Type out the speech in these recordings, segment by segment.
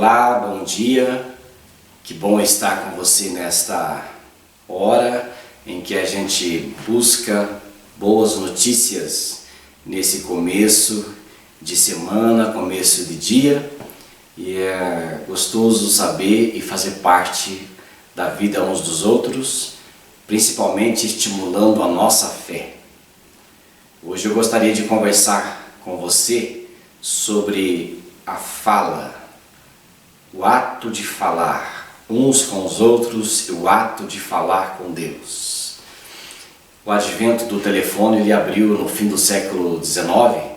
Olá, bom dia. Que bom estar com você nesta hora em que a gente busca boas notícias nesse começo de semana, começo de dia. E é gostoso saber e fazer parte da vida uns dos outros, principalmente estimulando a nossa fé. Hoje eu gostaria de conversar com você sobre a fala, o ato de falar uns com os outros e o ato de falar com Deus. O advento do telefone ele abriu no fim do século XIX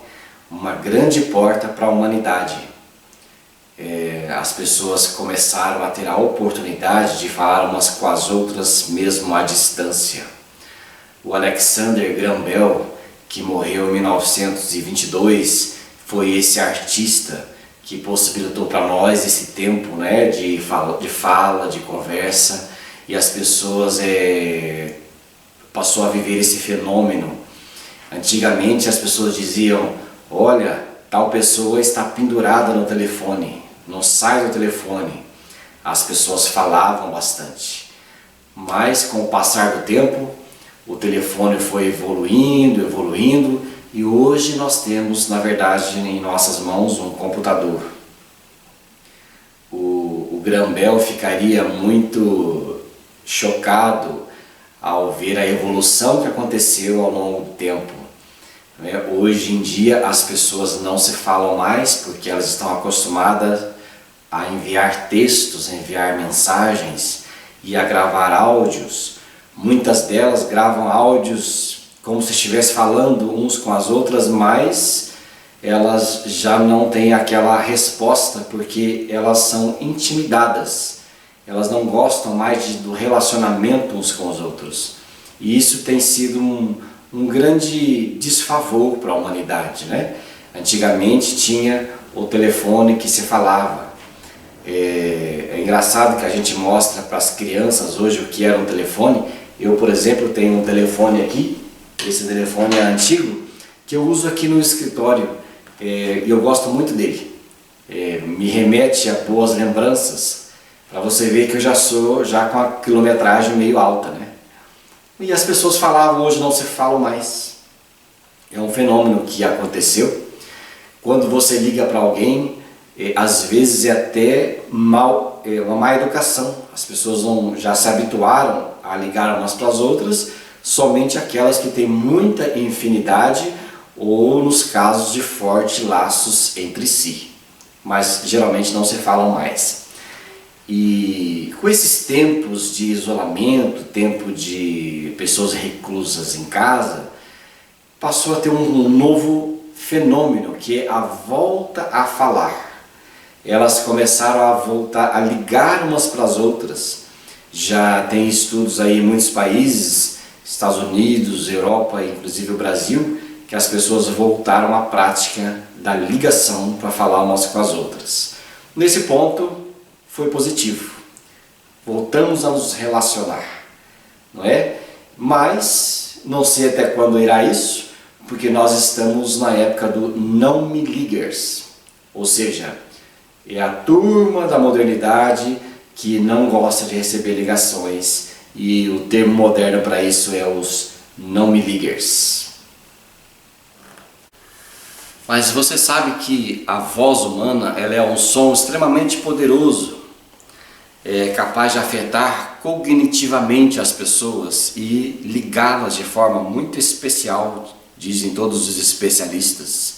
uma grande porta para a humanidade. As pessoas começaram a ter a oportunidade de falar umas com as outras mesmo à distância. O Alexander Graham Bell, que morreu em 1922, foi esse artista que possibilitou para nós esse tempo, de fala, de conversa, e as pessoas passou a viver esse fenômeno. Antigamente as pessoas diziam: olha, tal pessoa está pendurada no telefone, não sai do telefone. As pessoas falavam bastante, mas com o passar do tempo o telefone foi evoluindo, e hoje nós temos, na verdade, em nossas mãos um computador. O Graham Bell ficaria muito chocado ao ver a evolução que aconteceu ao longo do tempo. Hoje em dia as pessoas não se falam mais porque elas estão acostumadas a enviar textos, a enviar mensagens e a gravar áudios. Muitas delas gravam áudios como se estivesse falando uns com as outras, mas elas já não têm aquela resposta porque elas são intimidadas. Elas não gostam mais do relacionamento uns com os outros. E isso tem sido um grande desfavor para a humanidade, Antigamente tinha o telefone que se falava. É engraçado que a gente mostra para as crianças hoje o que era um telefone. Eu, por exemplo, tenho um telefone aqui. Esse telefone é antigo, que eu uso aqui no escritório, e eu gosto muito dele. Me remete a boas lembranças, para você ver que eu já sou com a quilometragem meio alta, E as pessoas falavam, hoje não se falam mais. É um fenômeno que aconteceu. Quando você liga para alguém, às vezes é até uma má educação. As pessoas já se habituaram a ligar umas para as outras, somente aquelas que têm muita infinidade ou nos casos de fortes laços entre si, mas geralmente não se falam mais. E com esses tempos de isolamento, tempo de pessoas reclusas em casa, passou a ter um novo fenômeno, que é a volta a falar. Elas começaram a voltar a ligar umas para as outras. Já tem estudos aí em muitos países, Estados Unidos, Europa, inclusive o Brasil, que as pessoas voltaram à prática da ligação para falar umas com as outras. Nesse ponto foi positivo. Voltamos a nos relacionar, não é? Mas não sei até quando irá isso, porque nós estamos na época do não me liguers, ou seja, é a turma da modernidade que não gosta de receber ligações. E o termo moderno para isso é os não me liguers. Mas você sabe que a voz humana ela é um som extremamente poderoso, capaz de afetar cognitivamente as pessoas e ligá-las de forma muito especial, dizem todos os especialistas.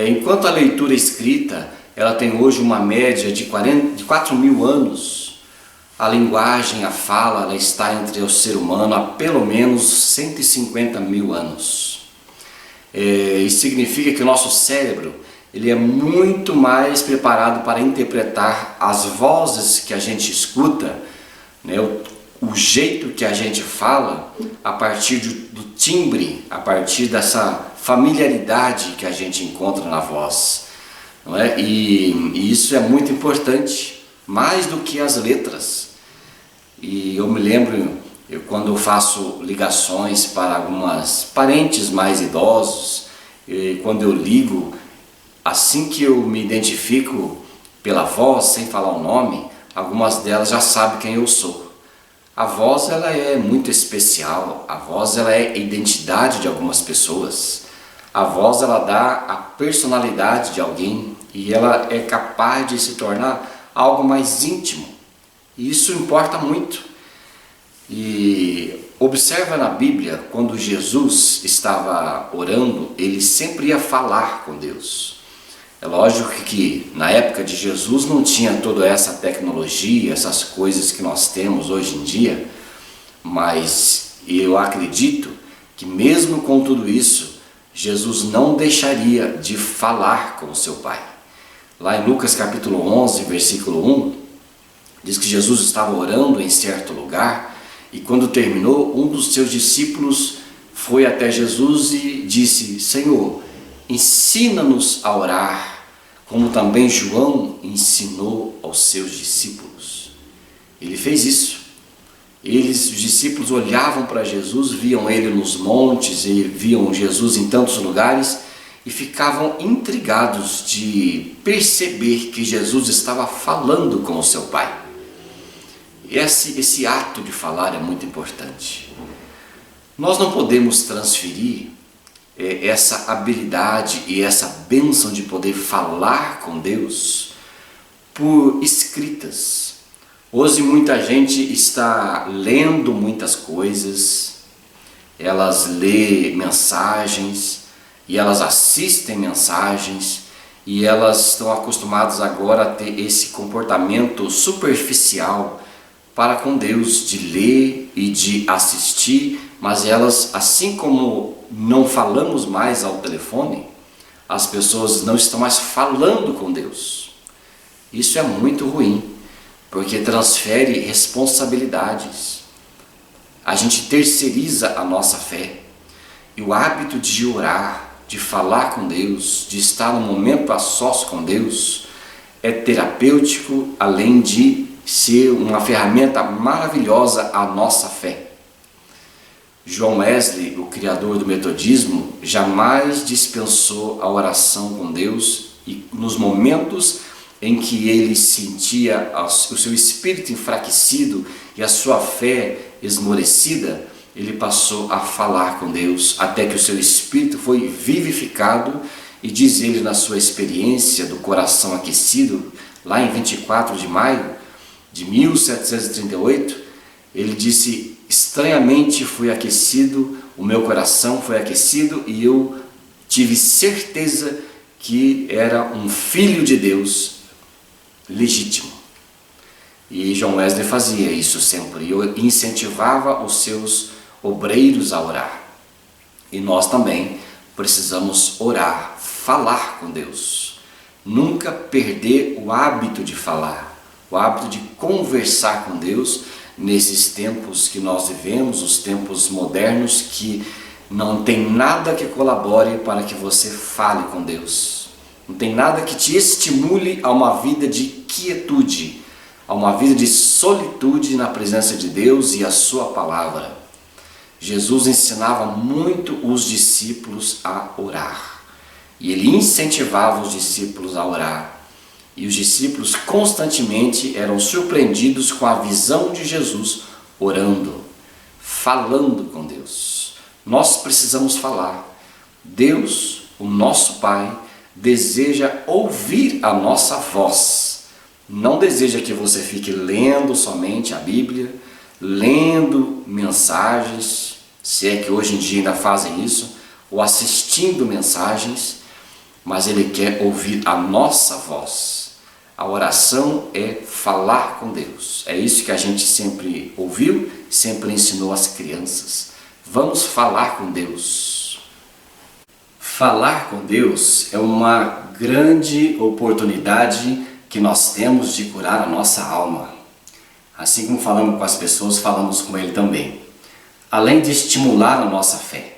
Enquanto a leitura escrita ela tem hoje uma média de 4.000 anos, a linguagem, a fala, ela está entre o ser humano há pelo menos 150.000 anos. Isso significa que o nosso cérebro ele é muito mais preparado para interpretar as vozes que a gente escuta, o jeito que a gente fala, a partir do timbre, a partir dessa familiaridade que a gente encontra na voz. Não é? E isso é muito importante, mais do que as letras. E eu me lembro, quando eu faço ligações para algumas parentes mais idosos, quando eu ligo, assim que eu me identifico pela voz, sem falar o nome, algumas delas já sabem quem eu sou. A voz ela é muito especial, a voz ela é a identidade de algumas pessoas. A voz ela dá a personalidade de alguém e ela é capaz de se tornar algo mais íntimo. E isso importa muito. E observa na Bíblia, quando Jesus estava orando, ele sempre ia falar com Deus. É lógico que na época de Jesus não tinha toda essa tecnologia, essas coisas que nós temos hoje em dia, mas eu acredito que mesmo com tudo isso, Jesus não deixaria de falar com o seu Pai. Lá em Lucas capítulo 11, versículo 1, diz que Jesus estava orando em certo lugar e quando terminou, um dos seus discípulos foi até Jesus e disse: Senhor, ensina-nos a orar, como também João ensinou aos seus discípulos. Ele fez isso. Os discípulos olhavam para Jesus, viam ele nos montes e viam Jesus em tantos lugares e ficavam intrigados de perceber que Jesus estava falando com o seu Pai. Esse ato de falar é muito importante. Nós não podemos transferir essa habilidade e essa bênção de poder falar com Deus por escritas. Hoje muita gente está lendo muitas coisas, elas lêem mensagens e elas assistem mensagens e elas estão acostumadas agora a ter esse comportamento superficial para com Deus, de ler e de assistir, mas elas, assim como não falamos mais ao telefone, as pessoas não estão mais falando com Deus. Isso é muito ruim, porque transfere responsabilidades. A gente terceiriza a nossa fé. E o hábito de orar, de falar com Deus, de estar no momento a sós com Deus, é terapêutico, além de ser uma ferramenta maravilhosa à nossa fé. John Wesley, o criador do metodismo, jamais dispensou a oração com Deus e nos momentos em que ele sentia o seu espírito enfraquecido e a sua fé esmorecida, ele passou a falar com Deus até que o seu espírito foi vivificado e diz ele na sua experiência do coração aquecido, lá em 24 de maio de 1738, ele disse: estranhamente fui aquecido, o meu coração foi aquecido e eu tive certeza que era um filho de Deus legítimo. E John Wesley fazia isso sempre, e incentivava os seus obreiros a orar. E nós também precisamos orar, falar com Deus. Nunca perder o hábito de falar, o hábito de conversar com Deus nesses tempos que nós vivemos, os tempos modernos, que não tem nada que colabore para que você fale com Deus. Não tem nada que te estimule a uma vida de quietude, a uma vida de solitude na presença de Deus e a sua palavra. Jesus ensinava muito os discípulos a orar. E ele incentivava os discípulos a orar. E os discípulos constantemente eram surpreendidos com a visão de Jesus orando, falando com Deus. Nós precisamos falar. Deus, o nosso Pai, deseja ouvir a nossa voz. Não deseja que você fique lendo somente a Bíblia, lendo mensagens, se é que hoje em dia ainda fazem isso, ou assistindo mensagens, mas Ele quer ouvir a nossa voz. A oração é falar com Deus. É isso que a gente sempre ouviu, sempre ensinou às crianças. Vamos falar com Deus. Falar com Deus é uma grande oportunidade que nós temos de curar a nossa alma. Assim como falamos com as pessoas, falamos com Ele também. Além de estimular a nossa fé,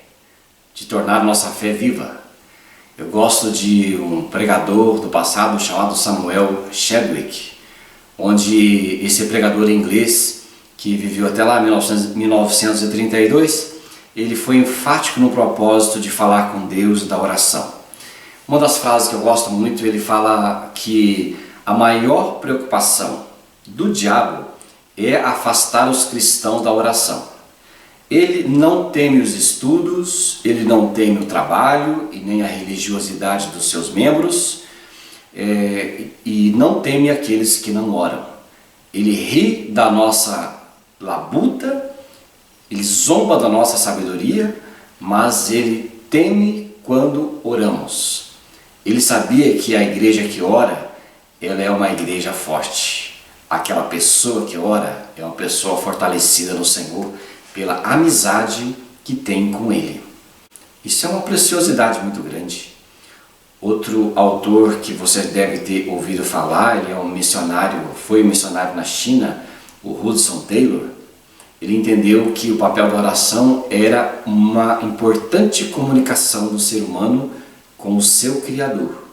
de tornar a nossa fé viva. Eu gosto de um pregador do passado chamado Samuel Chadwick, onde esse pregador inglês, que viveu até lá em 1932, ele foi enfático no propósito de falar com Deus da oração. Uma das frases que eu gosto muito, ele fala que A maior preocupação do diabo é afastar os cristãos da oração. Ele não teme os estudos, ele não teme o trabalho e nem a religiosidade dos seus membros, e não teme aqueles que não oram. Ele ri da nossa labuta, ele zomba da nossa sabedoria, mas ele teme quando oramos. Ele sabia que a igreja que ora, ela é uma igreja forte. Aquela pessoa que ora é uma pessoa fortalecida no Senhor pela amizade que tem com Ele. Isso é uma preciosidade muito grande. Outro autor que você deve ter ouvido falar, ele é um missionário, foi um missionário na China, o Hudson Taylor. Ele entendeu que o papel da oração era uma importante comunicação do ser humano com o seu Criador.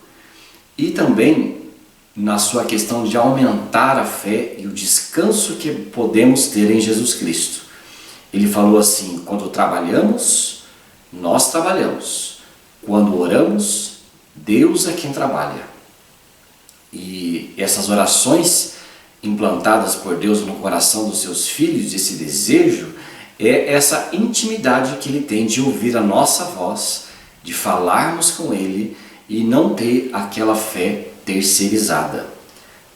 E também na sua questão de aumentar a fé e o descanso que podemos ter em Jesus Cristo. Ele falou assim: quando trabalhamos, nós trabalhamos. Quando oramos, Deus é quem trabalha. E essas orações implantadas por Deus no coração dos seus filhos, esse desejo, é essa intimidade que Ele tem de ouvir a nossa voz, de falarmos com Ele e não ter aquela fé terceirizada.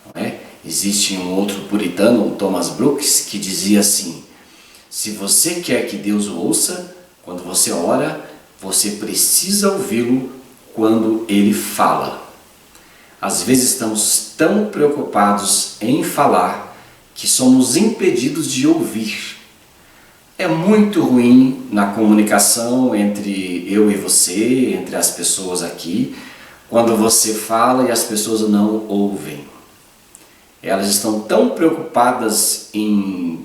Não é? Existe um outro puritano, o Thomas Brooks, que dizia assim: se você quer que Deus o ouça, quando você ora, você precisa ouvi-lo quando Ele fala. Às vezes estamos tão preocupados em falar que somos impedidos de ouvir. É muito ruim na comunicação entre eu e você, entre as pessoas aqui, quando você fala e as pessoas não ouvem. Elas estão tão preocupadas em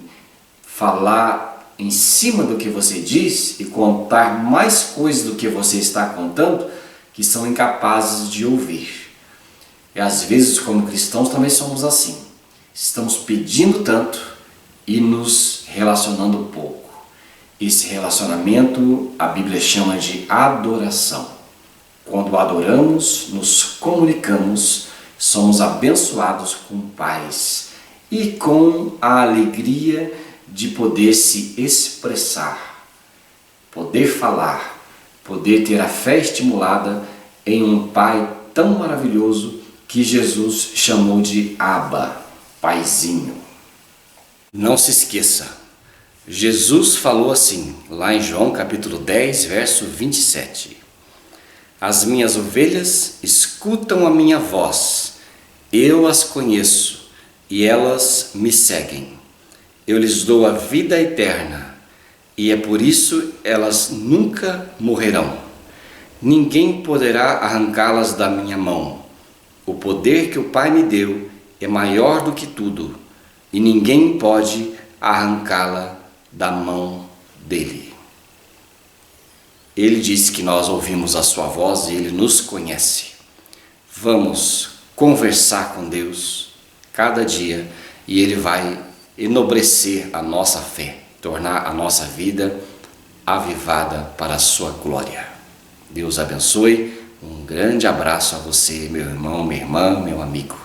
falar em cima do que você diz e contar mais coisas do que você está contando, que são incapazes de ouvir. E às vezes, como cristãos, também somos assim. Estamos pedindo tanto e nos relacionando pouco. Esse relacionamento a Bíblia chama de adoração. Quando adoramos, nos comunicamos, somos abençoados com paz e com a alegria de poder se expressar, poder falar, poder ter a fé estimulada em um Pai tão maravilhoso que Jesus chamou de Abba, Paizinho. Não se esqueça, Jesus falou assim, lá em João capítulo 10, verso 27. As minhas ovelhas escutam a minha voz, eu as conheço e elas me seguem. Eu lhes dou a vida eterna e é por isso elas nunca morrerão. Ninguém poderá arrancá-las da minha mão. O poder que o Pai me deu é maior do que tudo e ninguém pode arrancá-la da mão dele. Ele disse que nós ouvimos a sua voz e Ele nos conhece. Vamos conversar com Deus cada dia e Ele vai enobrecer a nossa fé, tornar a nossa vida avivada para a sua glória. Deus abençoe. Um grande abraço a você, meu irmão, minha irmã, meu amigo.